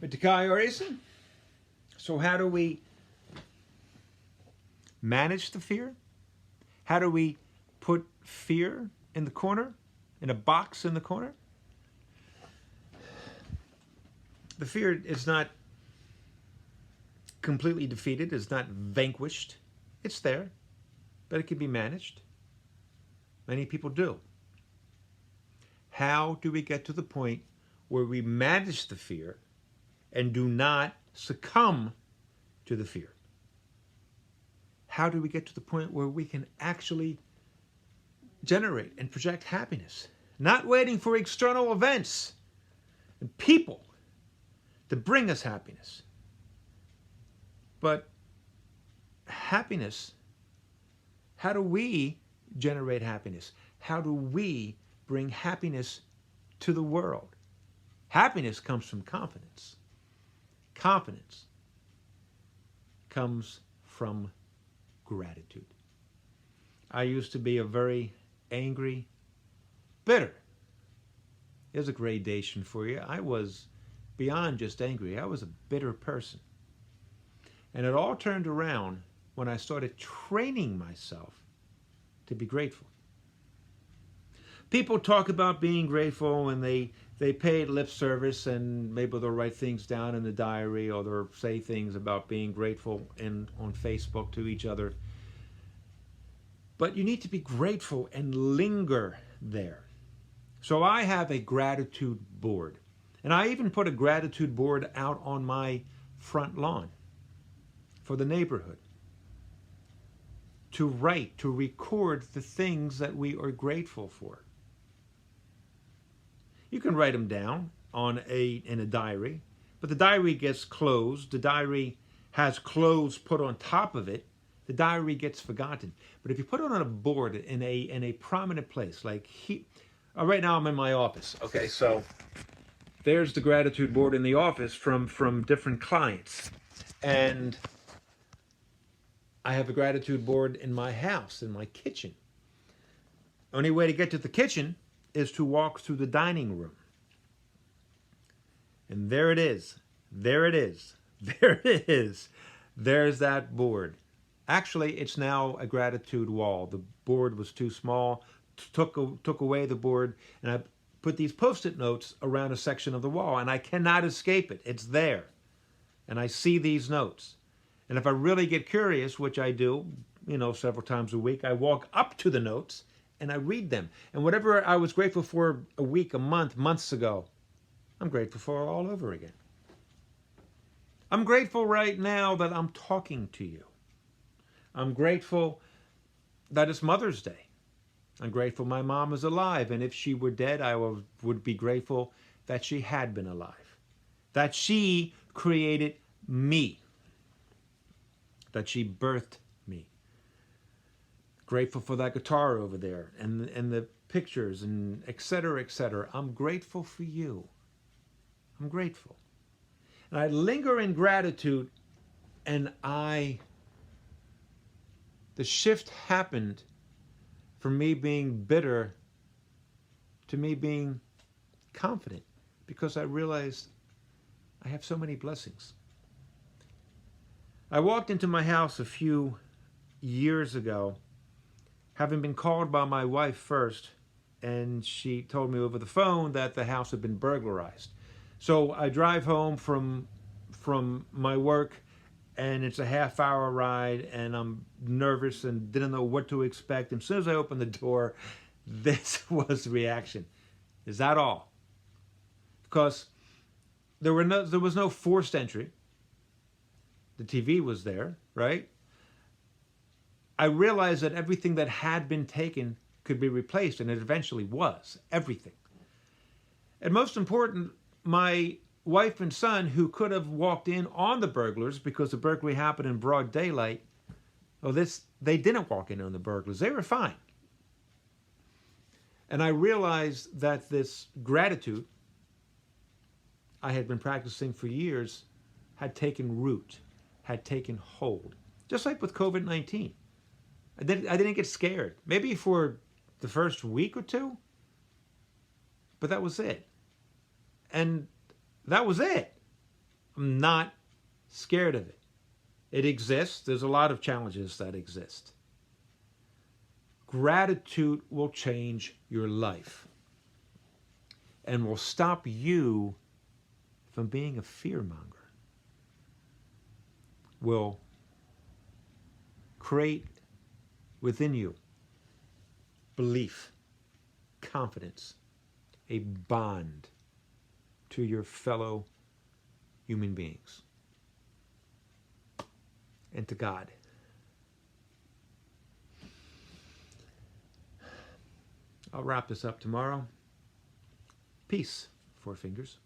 But Takai Orison, so how do we manage the fear? How do we put fear in the corner, in a box in the corner? The fear is not completely defeated, it's not vanquished. It's there, but it can be managed. Many people do. How do we get to the point where we manage the fear and do not succumb to the fear? How do we get to the point where we can actually generate and project happiness? Not waiting for external events and people to bring us happiness. But happiness, how do we generate happiness? How do we bring happiness to the world? Happiness comes from confidence. Confidence comes from gratitude. I used to be a very angry, bitter. There's a gradation for you. I was beyond just angry. I was a bitter person. And it all turned around when I started training myself to be grateful. People talk about being grateful and they pay lip service, and maybe they'll write things down in the diary or they'll say things about being grateful on Facebook to each other. But you need to be grateful and linger there. So I have a gratitude board. And I even put a gratitude board out on my front lawn for the neighborhood, to write, to record the things that we are grateful for. You can write them down in a diary, but the diary gets closed. The diary has clothes put on top of it. The diary gets forgotten. But if you put it on a board in a prominent place, like right now I'm in my office. Okay, so there's the gratitude board in the office from different clients. And I have a gratitude board in my house, in my kitchen. Only way to get to the kitchen is to walk through the dining room. And there it is. There it is. There it is. There's that board. Actually, it's now a gratitude wall. The board was too small, took away the board, and I put these Post-it notes around a section of the wall, and I cannot escape it. It's there. And I see these notes. And if I really get curious, which I do, several times a week, I walk up to the notes and I read them. And whatever I was grateful for a week, a month, months ago, I'm grateful for it all over again. I'm grateful right now that I'm talking to you. I'm grateful that it's Mother's Day. I'm grateful my mom is alive, and if she were dead, I would be grateful that she had been alive, that she created me, that she birthed me. Grateful for that guitar over there and the pictures and et cetera, et cetera. I'm grateful for you. I'm grateful. And I linger in gratitude, and the shift happened from me being bitter to me being confident, because I realized I have so many blessings. I walked into my house a few years ago, having been called by my wife first, and she told me over the phone that the house had been burglarized. So I drive home from my work, and it's a half-hour ride, and I'm nervous and didn't know what to expect. And as soon as I opened the door, this was the reaction. Is that all? Because there was no forced entry. The TV was there, right? I realized that everything that had been taken could be replaced, and it eventually was. Everything. And most important, my wife and son, who could have walked in on the burglars because the burglary happened in broad daylight, they didn't walk in on the burglars. They were fine. And I realized that this gratitude I had been practicing for years had taken root, had taken hold. Just like with COVID-19. I didn't get scared. Maybe for the first week or two, but that was it. And that was it. I'm not scared of it. It exists. There's a lot of challenges that exist. Gratitude will change your life and will stop you from being a fear monger. Will create within you belief, confidence, a bond to your fellow human beings and to God. I'll wrap this up tomorrow. Peace, Four Fingers.